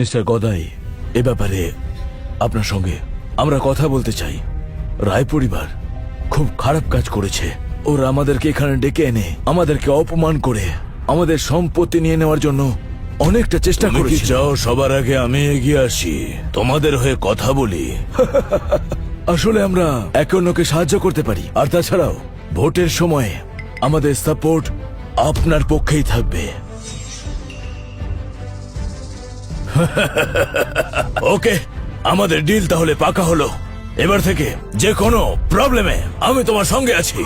Mister Gadai, এ ব্যাপারে আপনার সঙ্গে আমরা কথা বলতে চাই। রায় পরিবার খুব খারাপ কাজ করেছে। ওরা আমাদেরকে এখানে ডেকে এনে আমাদেরকে অপমান করে আমাদের সম্পত্তি নিয়ে নেওয়ার জন্য অনেকটা চেষ্টা করেছে। চাও সবার আগে আমি এগিয়ে আসি, তোমাদের হয়ে কথা বলি? আসলে আমরা একে অন্যকে সাহায্য করতে পারি, আর তাছাড়াও ভোটের সময় আমাদের সাপোর্ট আপনার পক্ষেই থাকবে। ওকে, আমাদের ডিল তাহলে পাকা হলো। এবার থেকে যে কোনো প্রবলেমে আমি তোমার সঙ্গে আছি।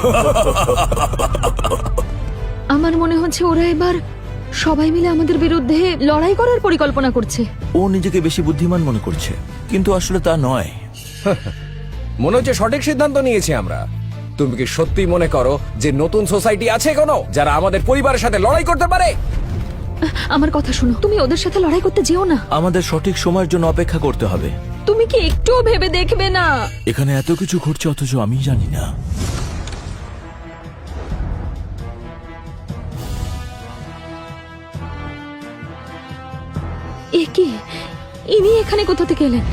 আমার মনে হচ্ছে ওরা এবার সবাই মিলে আমাদের বিরুদ্ধে লড়াই করার পরিকল্পনা করছে। ও নিজেকে বেশি বুদ্ধিমান মনে করছে, কিন্তু আসলে তা নয়। মনে হচ্ছে সঠিক সিদ্ধান্ত নিয়েছি আমরা। তুমি কি সত্যি মনে করো যে নতুন সোসাইটি আছে কোনো যারা আমাদের পরিবারের সাথে লড়াই করতে পারে? আমার কথা শোনো, তুমি ওদের সাথে লড়াই করতে যেও না। আমাদের সঠিক সময়ের জন্য অপেক্ষা করতে হবে। তুমি কি একটুও ভেবে দেখবে না? এখানে এত কিছু ঘটছে অথচ আমি জানি না। এ কি, ইনি এখানে কোথা থেকে এলেন?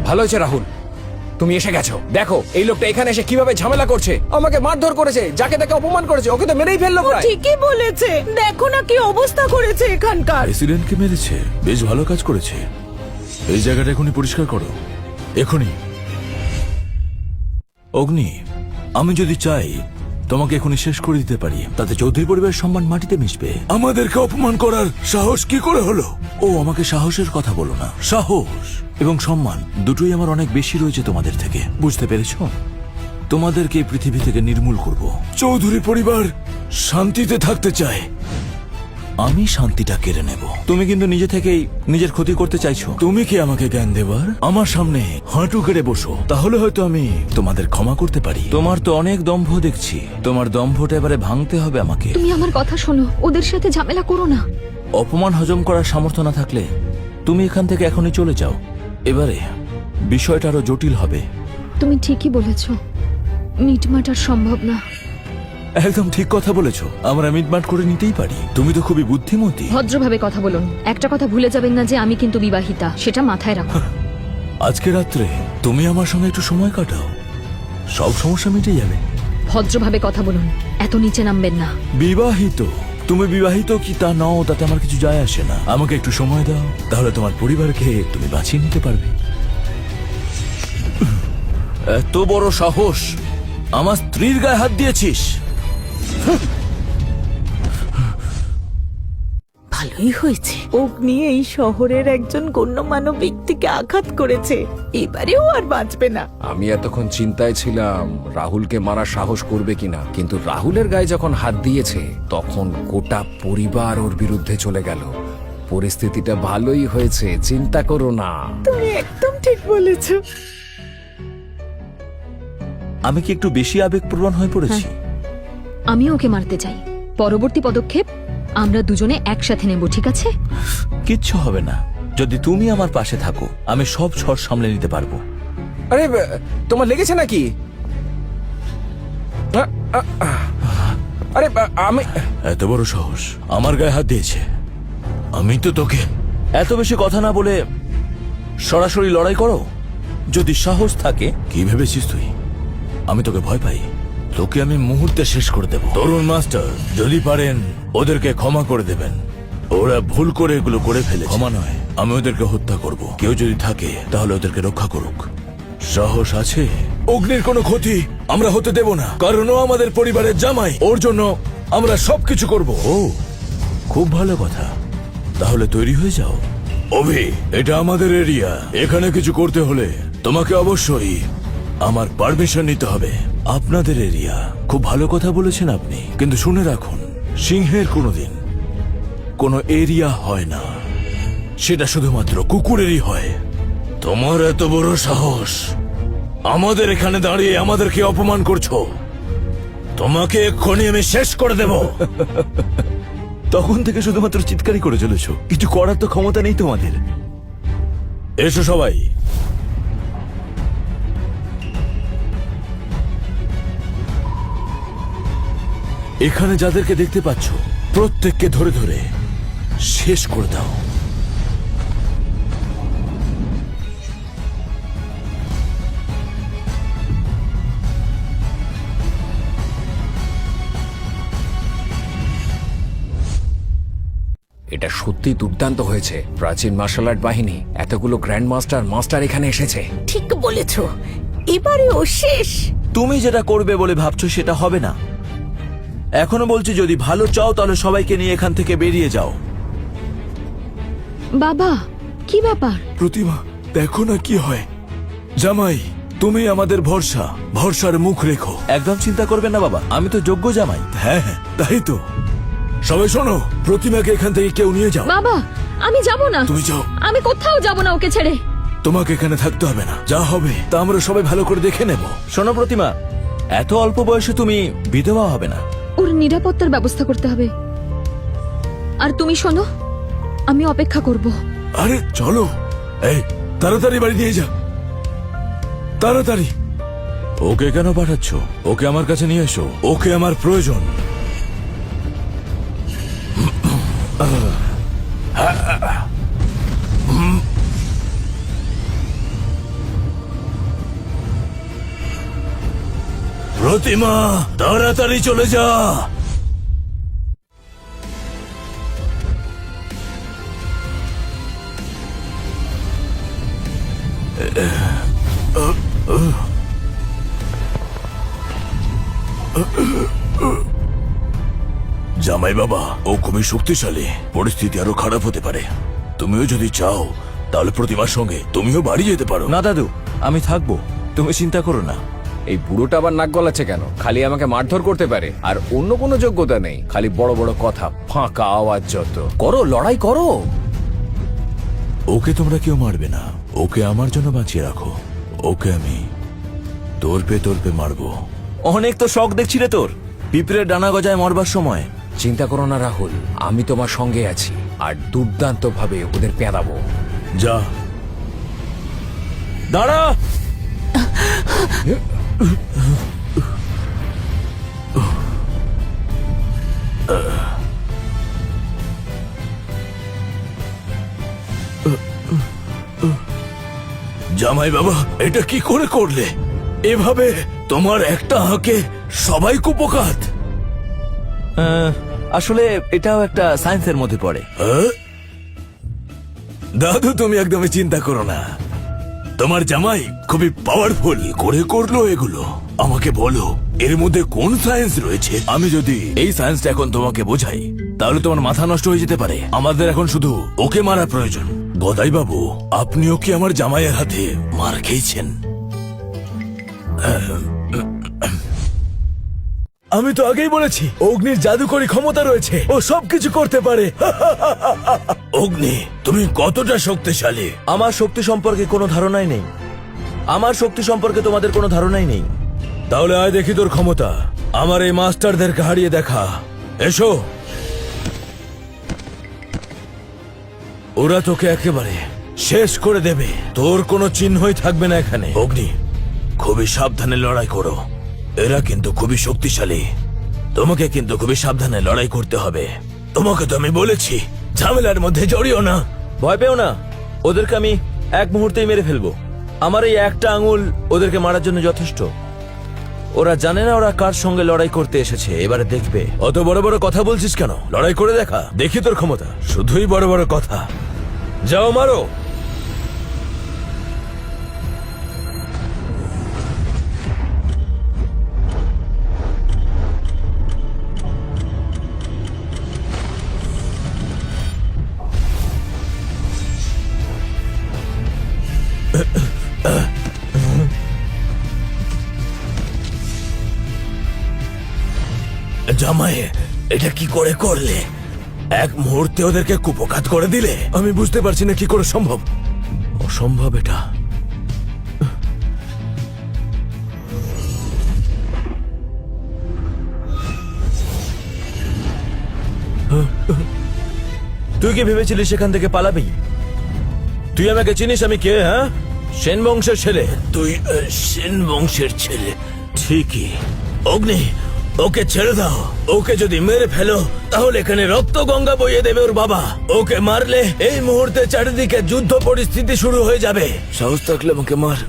ভালো হয়েছে রাহুল, তুমি এসে গেছো। দেখো এই লোকটা এখানে এসে কিভাবে ঝামেলা করছে, আমাকে মারধর করেছে, যাকে তাকে অপমান করেছে, ওকে তো মেরেই ফেললো প্রায়। ঠিকই বলেছে, দেখো না কি অবস্থা করেছে এখানকার। প্রেসিডেন্টকে মেরেছে, বেশ ভালো কাজ করেছে। এই জায়গাটা এখনই পরিষ্কার করো, এখনই। অগ্নি, আমি যদি চাই তোমাকে এখনই শেষ করে দিতে পারি, তাতে চৌধুরী পরিবারের সম্মান মাটিতে মিশবে। আমাদেরকে অপমান করার সাহস কি করে হলো? ও, আমাকে সাহসের কথা বলো না। সাহস এবং সম্মান দুটোই আমার অনেক বেশি রয়েছে তোমাদের থেকে, বুঝতে পেরেছো? তোমাদেরকে এই পৃথিবী থেকে নির্মূল করব। চৌধুরী পরিবার শান্তিতে থাকতে চায়, আমি শান্তিটা কেড়ে নেব। তুমি কিন্তু নিজে থেকেই নিজের ক্ষতি করতে চাইছো। তুমি কি আমাকে জ্ঞান দেবার? আমার সামনে হাঁটু কেড়ে বসো, তাহলে হয়তো আমি তোমাদের ক্ষমা করতে পারি। তোমার তো অনেক দম্ভ দেখছি, তোমার দম্ভটা এবারে ভাঙতে হবে আমাকে। তুমি আমার কথা শোনো, ওদের সাথে ঝামেলা করো না। অপমান হজম করার সামর্থ্য না থাকলে তুমি এখান থেকে এখনই চলে যাও। এবারে বিষয়টা আরো জটিল হবে। তুমি ঠিকই বলেছো, মিটমাট আর সম্ভব না। একদম ঠিক কথা বলেছো, আমরা মিটমাট করে নিতেই পারি। তুমি তো খুবই বুদ্ধিমতী। ভদ্রভাবে কথা বলুন। একটা কথা ভুলে যাবেন না যে আমি কিন্তু বিবাহিতা, সেটা মাথায় রাখো। আজকে রাত্রে তুমি আমার সঙ্গে একটু সময় কাটাও, সব সমস্যা মিটে যাবে। ভদ্রভাবে কথা বলুন, এত নিচে নামবেন না। বিবাহিত, তুমি বিবাহিত কি তা নও তাতে আমার কিছু যায় আসে না। আমাকে একটু সময় দাও, তাহলে তোমার পরিবারকে তুমি বাঁচিয়ে নিতে পারবে। এত বড় সাহস, আমার স্ত্রীর গায়ে হাত দিয়েছিস? ভালোই হয়েছে, অগ্নি এই শহরের একজন গণ্যমান্য ব্যক্তিকে আঘাত করেছে, এবারেও আর বাঁচবে না। আমি এতক্ষণ চিন্তায় ছিলাম রাহুলকে মারার সাহস করবে কিনা, কিন্তু রাহুলের গায়ে যখন হাত দিয়েছে তখন গোটা পরিবার ওর বিরুদ্ধে চলে গেল। পরিস্থিতিটা ভালোই হয়েছে, চিন্তা করো না। তুমি একদম ঠিক বলেছো। আমি কি একটু বেশি আবেগপ্রবণ হয়ে পড়েছি? আমি ওকে মারতে চাই। পরবর্তী পদক্ষেপ আমরা দুজনে একসাথে নেব, ঠিক আছে? কিচ্ছু হবে না, যদি তুমি আমার পাশে থাকো আমি সব ঝড় সামলে নিতে পারবো। আরে তোমার লেগেছে নাকি? আরে আমি এত বড় সাহস, আমার গায়ে হাত দিয়েছে। আমি তো তোকে এত বেশি কথা না বলে সরাসরি লড়াই করো যদি সাহস থাকে। কি ভেবেছিস তুই আমি তোকে ভয় পাই? তোকে আমি মুহূর্তে শেষ করে দেব। তরুণ মাস্টার, যদি পারেন ওদেরকে ক্ষমা করে দেবেন। ওরা ভুল করে এগুলো করে ফেলে। ক্ষমা নয়, আমি ওদেরকে হত্যা করব। কেউ যদি থাকে তাহলে ওদেরকে রক্ষা করুক। সাহস আছে? অগ্নির কোনো ক্ষতি আমরা হতে দেব না, কারণ ও আমাদের পরিবারের জামাই। ওর জন্য আমরা সবকিছু করব। ও, খুব ভালো কথা, তাহলে তৈরি হয়ে যাও। অভি, এটা আমাদের এরিয়া, এখানে কিছু করতে হলে তোমাকে অবশ্যই আমার পারমিশন নিতে হবে। আপনাদের এরিয়া, খুব ভালো কথা বলেছেন আপনি, কিন্তু শুনে রাখুন, সিংহের কোনোদিন কোনো এরিয়া হয় না, সেটা শুধুমাত্র কুকুরেরই হয়। তোমার এত বড় সাহস, আমাদের এখানে দাঁড়িয়ে আমাদেরকে অপমান করছো? তোমাকে এক্ষুনি আমি শেষ করে দেব। তখন থেকে শুধুমাত্র চিৎকারই করে চলেছো, কিছু করার তো ক্ষমতা নেই তোমাদের। এসো সবাই। এখানে যাদেরকে দেখতে পাচ্ছ প্রত্যেককে ধরে ধরে শেষ করে দাও। এটা সত্যি দুর্দান্ত হয়েছে। প্রাচীন মার্শাল আর্ট বাহিনী, এতগুলো গ্র্যান্ড মাস্টার এখানে এসেছে। ঠিক বলেছ, এবারে ও শেষ। তুমি যেটা করবে বলে ভাবছো সেটা হবে না। এখনো বলছি, যদি ভালো চাও তাহলে সবাইকে নিয়ে এখান থেকে বেরিয়ে যাও। বাবা, কি ব্যাপার? প্রতিমা, দেখো না কি হয়। জামাই, তুমি আমাদের ভরসা, ভরসার মুখ রেখো। একদম চিন্তা করবেন না বাবা, আমি তো যোগ্য জামাই। হ্যাঁ হ্যাঁ, তাই তো। সবাই শোনো, প্রতিমাকে এখান থেকে কেউ নিয়ে যাও। বাবা, আমি যাব না। তুমি যাও। আমি কোথাও যাব না ওকে ছেড়ে। তোমাকে এখানে থাকতে হবে না, যা হবে তা আমরা সবাই ভালো করে দেখে নেব। শোনো প্রতিমা, এত অল্প বয়সে তুমি বিধবা হবে না। ওর নিরাপত্তার ব্যবস্থা করতে হবে। আর তুমি শোনো, আমি অপেক্ষা করব। আরে চলো, এই তাড়াতাড়ি বাড়ি নিয়ে যা, তাড়াতাড়ি। ওকে কেন পাঠাচ্ছ? ওকে আমার কাছে নিয়ে এসো, ওকে আমার প্রয়োজন। প্রতিমা, তাড়াতাড়ি চলে যা। জামাই বাবা, ও খুবই শক্তিশালী, পরিস্থিতি আরো খারাপ হতে পারে। তুমিও যদি চাও তাহলে প্রতিমার সঙ্গে তুমিও বাড়ি যেতে পারো। না দাদু, আমি থাকবো, তুমি চিন্তা করো না। এই বুড়োটা আবার নাক গলাচ্ছে কেন? খালি আমাকে মারধর করতে পারে, আর অন্য কোনো যোগ্যতা নেই। খালি বড় বড় কথা, ফাঁকা আওয়াজ যত। করো, লড়াই করো। ওকে তোমরা কেউ মারবে না, ওকে আমার জন্য বাঁচিয়ে রাখো। ওকে আমি তোরপে মারবো। অনেক তো শখ দেখছি রে তোর, পিঁপড়ের ডানা গজায় মরবার সময়। চিন্তা করো না রাহুল, আমি তোমার সঙ্গে আছি, আর দুর্দান্ত ভাবে ওদের পেঁদাবো। যা। দাঁড়া! জামাই বাবা, এটা কি করে করলে? এভাবে তোমার একটা হাঁকে সবাই কুপোকাত। আসলে এটাও একটা সায়েন্সের মধ্যে পড়ে। হ্যাঁ? দাদু, তুমি একদমই চিন্তা করো না, তোমার জামাই খুবই পাওয়ারফুল। করে করলো এগুলো? আমাকে বলো, এর মধ্যে কোন সায়েন্স রয়েছে? আমি যদি এই সায়েন্সটা এখন তোমাকে বোঝাই তাহলে তোমার মাথা নষ্ট হয়ে যেতে পারে। আমাদের এখন শুধু ওকে মারা প্রয়োজন। গদাই বাবু, আপনিও কি আমার জামাইয়ের হাতে মার খেয়েছেন? আমি তো আগেই বলেছি, অগ্নির জাদুকরী ক্ষমতা রয়েছে, ও সবকিছু করতে পারে। অগ্নি, তুমি কতটা শক্তিশালী? আমার শক্তি সম্পর্কে কোনো ধারণাই নেই। আমার শক্তি সম্পর্কে তোমাদের কোনো ধারণাই নেই। তাহলে আয় দেখি তোর ক্ষমতা। আমার এই মাস্টারদেরকে হারিয়ে দেখা। এসো। ওরা তোকে একেবারে শেষ করে দেবে, তোর কোনো চিহ্নই থাকবে না এখানে। অগ্নি, খুবই সাবধানে লড়াই করো, এরা কিন্তু খুবই শক্তিশালী। তোমাকে কিন্তু খুবই সাবধানে লড়াই করতে হবে। তোমাকে তো আমি বলেছি ঝামেলার মধ্যে জড়িও না। ভয় পেও না, ওদেরকে আমি এক মুহূর্তেই মেরে ফেলবো। আমার এই একটা আঙুল ওদেরকে মারার জন্য যথেষ্ট। ওরা জানে না ওরা কার সঙ্গে লড়াই করতে এসেছে। এবারে দেখবে। অত বড় বড় কথা বলছিস কেন? লড়াই করে দেখা, দেখি তোর ক্ষমতা। শুধুই বড় বড় কথা। যাও, মারো। জামাই, এটা কি করে করলে? এক মুহূর্তে ওদেরকে কুপকাত করে দিলে। আমি বুঝতে পারছি না কি করে সম্ভব। অসম্ভব এটা। তুই কি ভেবেছিলি সেখান থেকে পালাবি? তুই আমাকে চিনিস আমি কে? হ্যাঁ, সেন বংশের ছেলে। তুই সেন বংশের ছেলে? ঠিকই। অগ্নি, ওকে ছেড়ে দাও। ওকে যদি মেরে ফেলো তাহলে এখানে রক্ত গঙ্গা বইয়ে দেবে ওর বাবা। ওকে মারলে এই মুহূর্তে চারিদিকে যুদ্ধ পরিস্থিতি শুরু হয়ে যাবে। সাহস থাকলে আমাকে মার,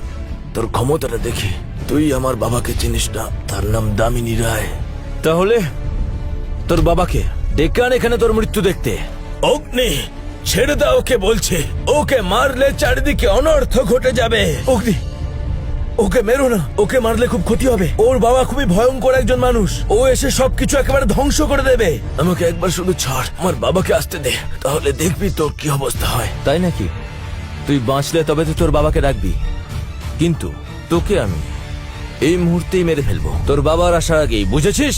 তোর ক্ষমতাটা দেখি। তুই আমার বাবাকে চিনিস না, তার নাম দামিনী রায়। তাহলে তোর বাবাকে ডেকে আন এখানে তোর মৃত্যু দেখতে। অগ্নি, ছেড়ে দাও ওকে বলছে। ওকে মারলে চারিদিকে অনর্থ ঘটে যাবে। অগ্নি, ওকে মেরো না। ওকে মারলে খুব ক্ষতি হবে। ওর বাবা খুবই ভয়ঙ্কর একজন মানুষ। ও এসে সবকিছু একেবারে ধ্বংস করে দেবে। আমাকে একবার শুধু ছাড়, আমার বাবাকে আসতে দে, তাহলে দেখবি তোর কি অবস্থা হয়। তাই নাকি? তুই বাঁচলে তবে তো তোর বাবাকে ডাকবি, কিন্তু তোকে আমি এই মুহূর্তেই মেরে ফেলবো তোর বাবার আসার আগেই, বুঝেছিস?